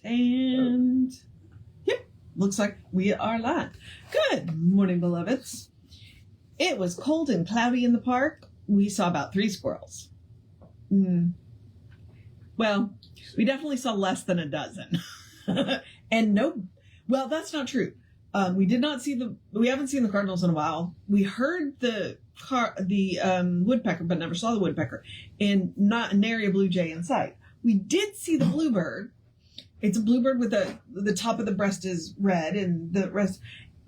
And yep, looks like we are live. Good morning, beloveds. It was cold and cloudy in the park. We saw about 3 squirrels. Well, we definitely saw less than a dozen. And no, well, that's not true. We haven't seen the cardinals in a while. We heard the woodpecker, but never saw the woodpecker, and not nary a blue jay in sight. We did see the bluebird. It's a bluebird with the top of the breast is red and the rest,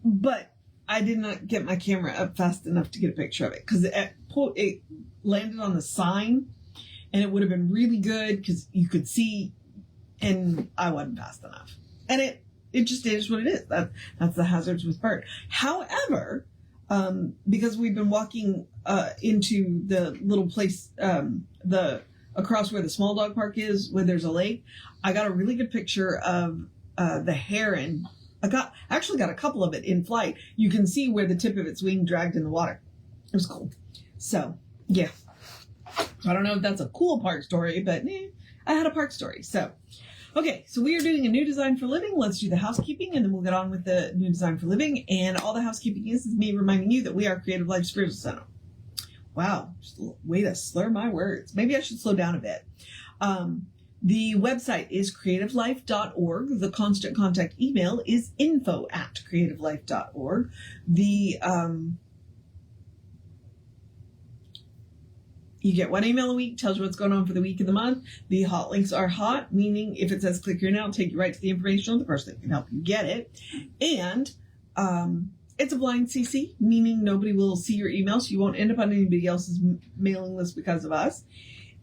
but I did not get my camera up fast enough to get a picture of it because it landed on the sign, and it would have been really good because you could see, and I wasn't fast enough. And it just is what it is. That's the hazards with bird. However, because we've been walking into the little place, across where the small dog park is, where there's a lake, I got a really good picture of the heron. I actually got a couple of it in flight. You can see where the tip of its wing dragged in the water. It was cool. So, yeah. I don't know if that's a cool park story, but I had a park story. So, okay, so we are doing a new design for living. Let's do the housekeeping, and then we'll get on with the new design for living. And all the housekeeping is me reminding you that we are Creative Life Spiritual Center. Wow, just a way to slur my words. Maybe I should slow down a bit. The website is creativelife.org. The constant contact email is info@creativelife.org. You get 1 email a week, tells you what's going on for the week and the month. The hot links are hot, meaning if it says click here now, it'll take you right to the information on the person that can help you get it. And it's a blind CC, meaning nobody will see your email, so you won't end up on anybody else's mailing list because of us.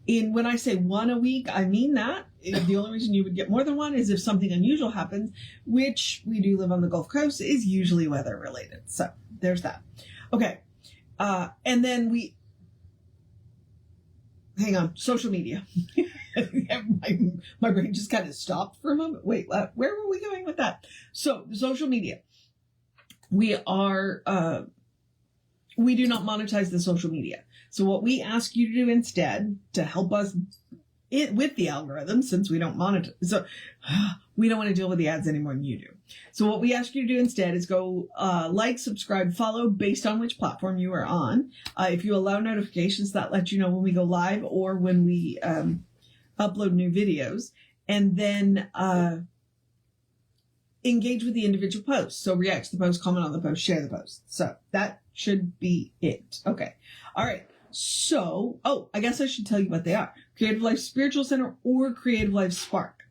And when I say 1 a week, I mean that. The only reason you would get more than 1 is if something unusual happens, which we do live on the Gulf Coast, is usually weather related. So there's that. Okay. And then hang on, social media. my brain just kind of stopped for a moment. Wait, where were we going with that? So social media. We do not monetize the social media. So what we ask you to do instead to help us with the algorithm, since we don't monetize, so we don't want to deal with the ads any more than you do. So what we ask you to do instead is go like, subscribe, follow based on which platform you are on. If you allow notifications, that lets you know when we go live or when we upload new videos. And then engage with the individual posts. So react to the post, comment on the post, share the post. So that should be it. Okay. All right. So, I guess I should tell you what they are. Creative Life Spiritual Center or Creative Life Spark.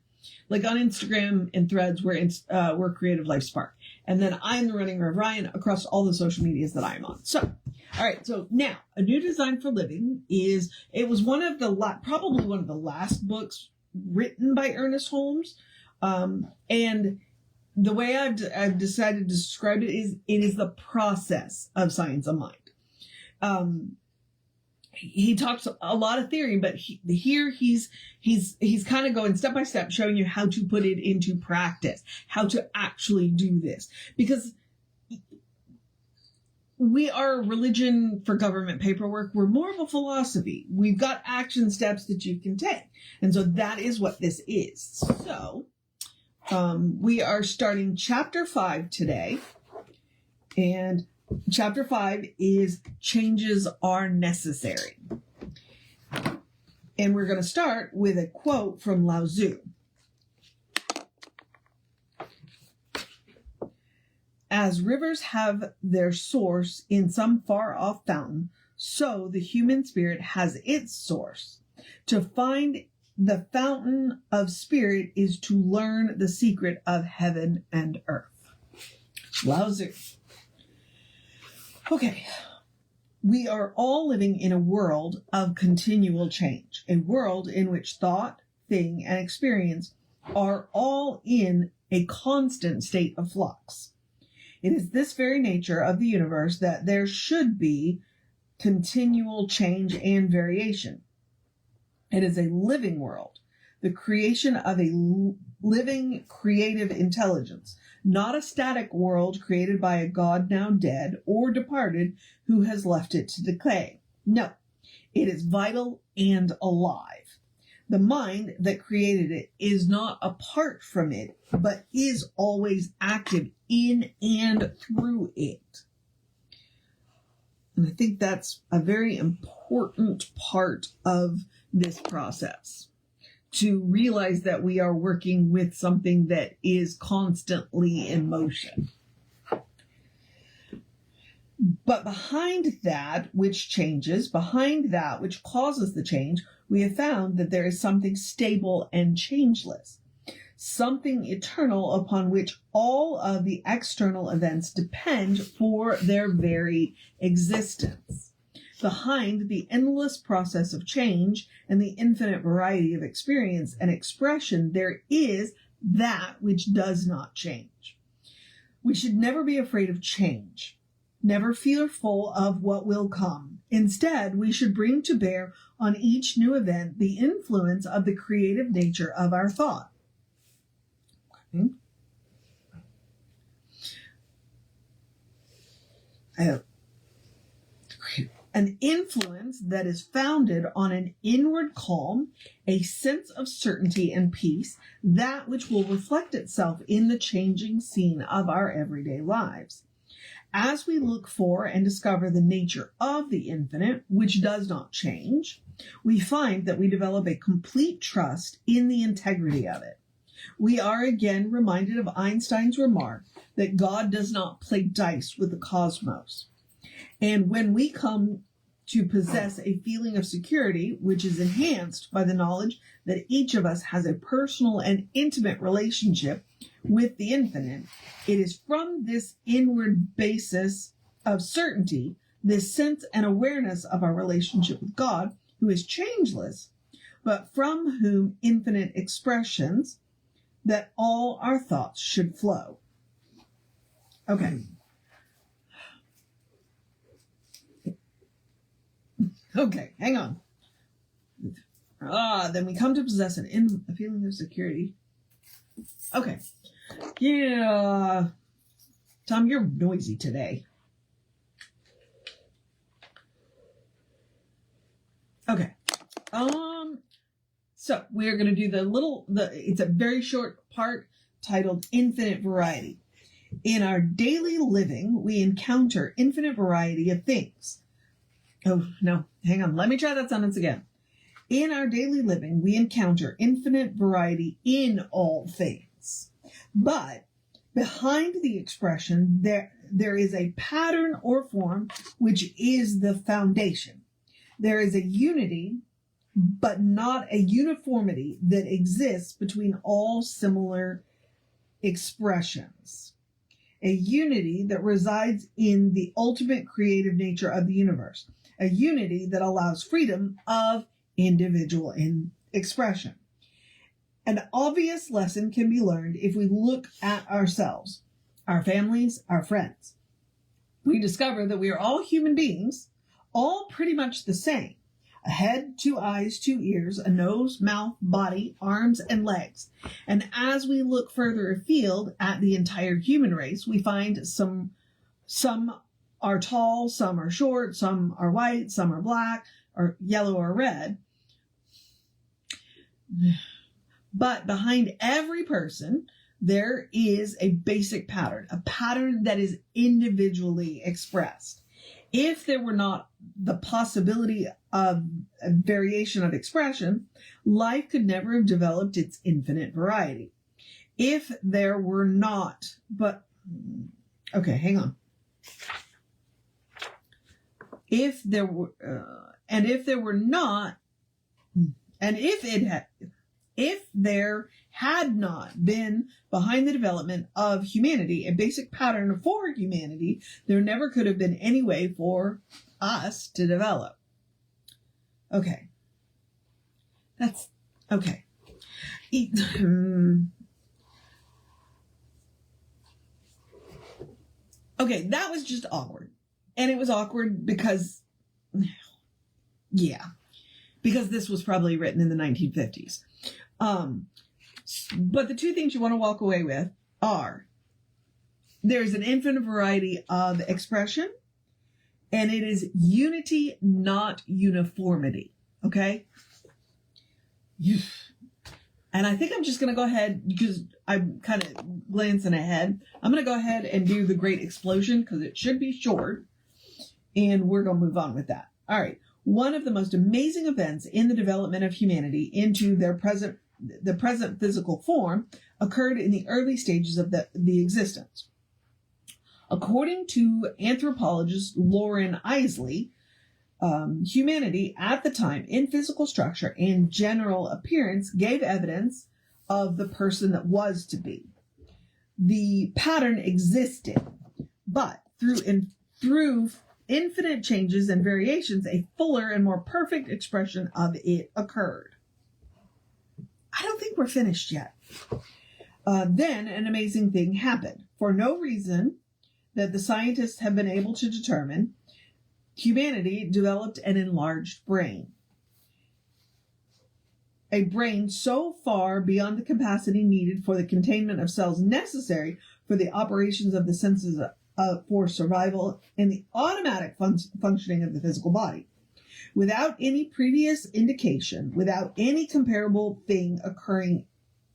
Like on Instagram and Threads, we're Creative Life Spark. And then I'm the running of Ryan across all the social medias that I'm on. So, all right. So now, A New Design for Living it was probably one of the last books written by Ernest Holmes. And the way I've decided to describe it is the process of science of mind. He talks a lot of theory, but he's kind of going step by step, showing you how to put it into practice, how to actually do this. Because we are a religion for government paperwork. We're more of a philosophy. We've got action steps that you can take. And so that is what this is. So we are starting chapter 5 today. And chapter 5 is Changes Are Necessary. And we're going to start with a quote from Lao Tzu. As rivers have their source in some far-off fountain, so the human spirit has its source. To find the fountain of spirit is to learn the secret of heaven and earth. Lao Tzu. Okay, we are all living in a world of continual change, a world in which thought, thing, and experience are all in a constant state of flux. It is this very nature of the universe that there should be continual change and variation. It is a living world, the creation of a living creative intelligence, not a static world created by a god now dead or departed who has left it to decay. No, it is vital and alive. The mind that created it is not apart from it, but is always active in and through it. And I think that's a very important part of this process, to realize that we are working with something that is constantly in motion. But behind that which changes, behind that which causes the change, we have found that there is something stable and changeless, something eternal upon which all of the external events depend for their very existence. Behind the endless process of change and the infinite variety of experience and expression, there is that which does not change. We should never be afraid of change, never fearful of what will come. Instead, we should bring to bear on each new event the influence of the creative nature of our thought. Okay. An influence that is founded on an inward calm, a sense of certainty and peace, that which will reflect itself in the changing scene of our everyday lives. As we look for and discover the nature of the infinite, which does not change, we find that we develop a complete trust in the integrity of it. We are again reminded of Einstein's remark that God does not play dice with the cosmos. And when we come to possess a feeling of security, which is enhanced by the knowledge that each of us has a personal and intimate relationship with the infinite, it is from this inward basis of certainty, this sense and awareness of our relationship with God, who is changeless, but from whom infinite expressions, that all our thoughts should flow. Okay. Okay, hang on. Then we come to possess a feeling of security. Okay. Yeah. Tom, you're noisy today. Okay. So we're going to do it's a very short part titled Infinite Variety. In our daily living, we encounter infinite variety of things. Oh, no, hang on. Let me try that sentence again. In our daily living, we encounter infinite variety in all things. But behind the expression, there is a pattern or form which is the foundation. There is a unity, but not a uniformity that exists between all similar expressions. A unity that resides in the ultimate creative nature of the universe. A unity that allows freedom of individual expression. An obvious lesson can be learned if we look at ourselves, our families, our friends. We discover that we are all human beings, all pretty much the same. A head, 2 eyes, 2 ears, a nose, mouth, body, arms, and legs. And as we look further afield at the entire human race, we find some are tall, some are short, some are white, some are black, or yellow or red. But behind every person, there is a basic pattern, a pattern that is individually expressed. If there were not the possibility of a variation of expression, life could never have developed its infinite variety. If there were not, okay, hang on. If there were, if there had not been behind the development of humanity a basic pattern for humanity, there never could have been any way for us to develop. Okay. That's okay. Okay, that was just awkward. And it was awkward because this was probably written in the 1950s. But the two things you want to walk away with are there's an infinite variety of expression, and it is unity, not uniformity. Okay? And I think I'm just going to go ahead, because I'm kind of glancing ahead. I'm going to go ahead and do the Great Explosion, because it should be short. And we're going to move on with that. All right. One of the most amazing events in the development of humanity into the present physical form occurred in the early stages of the existence. According to anthropologist Lauren Isley, humanity at the time in physical structure and general appearance gave evidence of the person that was to be. The pattern existed, but through infinite changes and variations, a fuller and more perfect expression of it occurred. I don't think we're finished yet. Then an amazing thing happened. For no reason that the scientists have been able to determine, humanity developed an enlarged brain. A brain so far beyond the capacity needed for the containment of cells necessary for the operations of the senses for survival and the automatic functioning of the physical body. Without any previous indication, without any comparable thing occurring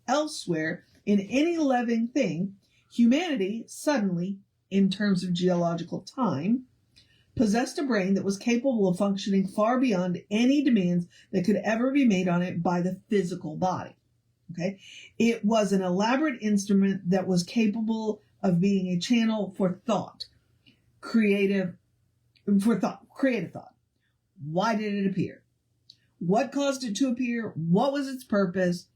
elsewhere in any living thing, humanity suddenly, in terms of geological time, possessed a brain that was capable of functioning far beyond any demands that could ever be made on it by the physical body. Okay? It was an elaborate instrument that was capable of being a channel for thought, creative thought. Why did it appear? What caused it to appear? What was its purpose?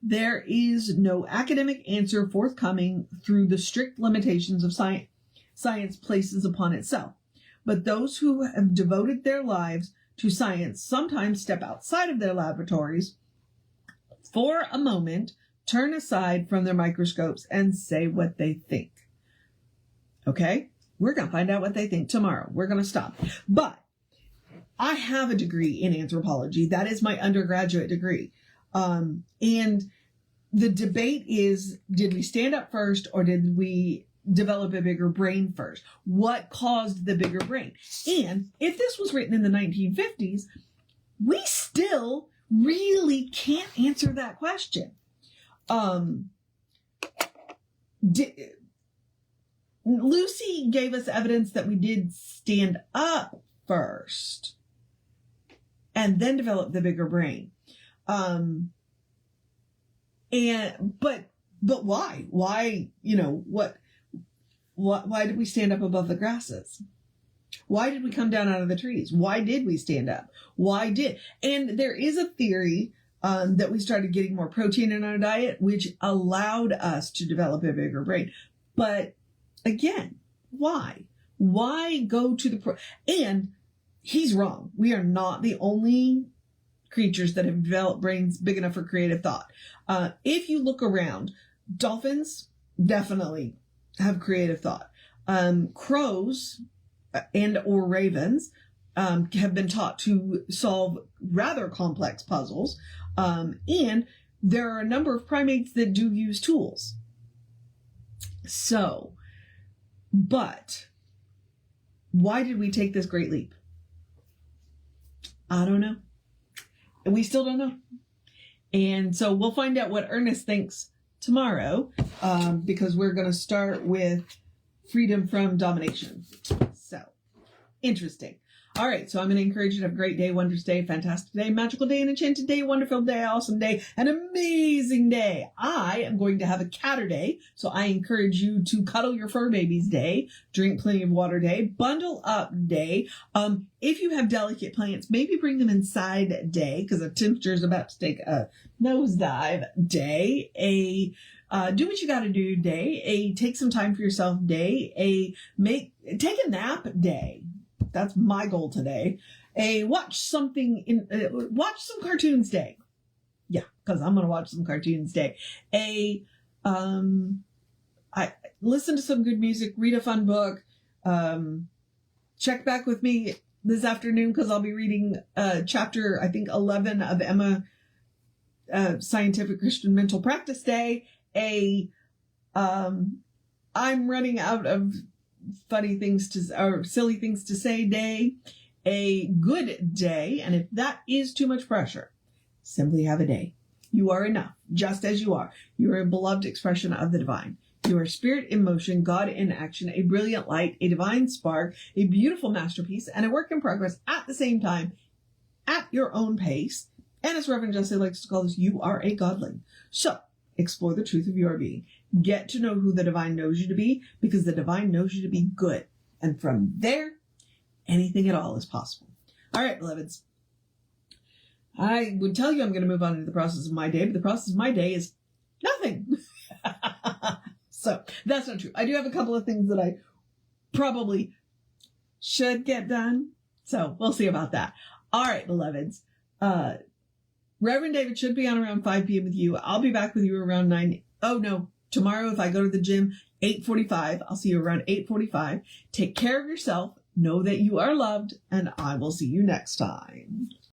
There is no academic answer forthcoming through the strict limitations of science places upon itself. But those who have devoted their lives to science sometimes step outside of their laboratories for a moment, turn aside from their microscopes, and say what they think. Okay? We're going to find out what they think tomorrow. We're going to stop. But I have a degree in anthropology. That is my undergraduate degree. And the debate is, did we stand up first or did we develop a bigger brain first? What caused the bigger brain? And if this was written in the 1950s, we still really can't answer that question. Lucy gave us evidence that we did stand up first and then develop the bigger brain. But why? Why, why did we stand up above the grasses? Why did we come down out of the trees? Why did we stand up? And there is a theory that we started getting more protein in our diet, which allowed us to develop a bigger brain. But again, why? Why go to and he's wrong. We are not the only creatures that have developed brains big enough for creative thought. If you look around, dolphins definitely have creative thought. Crows and or ravens have been taught to solve rather complex puzzles. And there are a number of primates that do use tools. So, but why did we take this great leap? I don't know. And we still don't know. And so we'll find out what Ernest thinks tomorrow, because we're going to start with freedom from domination. So, interesting. All right, so I'm going to encourage you to have a great day, wondrous day, fantastic day, magical day, an enchanted day, wonderful day, awesome day, an amazing day. I am going to have a catter day, so I encourage you to cuddle your fur babies day, drink plenty of water day, bundle up day. If you have delicate plants, maybe bring them inside day, because the temperature is about to take a nosedive day. Do what you got to do day. Take some time for yourself day. Take a nap day. That's my goal today. Watch some cartoons day. Yeah, because I'm going to watch some cartoons day. I listen to some good music, read a fun book. Check back with me this afternoon because I'll be reading chapter, I think, 11 of Emma Scientific Christian Mental Practice Day. I'm running out of funny things or silly things to say day, a good day, and if that is too much pressure, Simply have a day. You are enough, just as you are. You are a beloved expression of the divine. You are spirit in motion, God in action, a brilliant light, a divine spark, a beautiful masterpiece, and a work in progress at the same time, at your own pace. And as Reverend Jesse likes to call this, you are a godling. So, explore the truth of your being. Get to know who the divine knows you to be, because the divine knows you to be good. And from there, anything at all is possible. All right, beloveds. I would tell you I'm going to move on into the process of my day, but the process of my day is nothing. So that's not true. I do have a couple of things that I probably should get done. So we'll see about that. All right, beloveds. Reverend David should be on around 5 p.m. with you. I'll be back with you around 9. Oh, no. Tomorrow, if I go to the gym, 8:45. I'll see you around 8:45. Take care of yourself. Know that you are loved, and I will see you next time.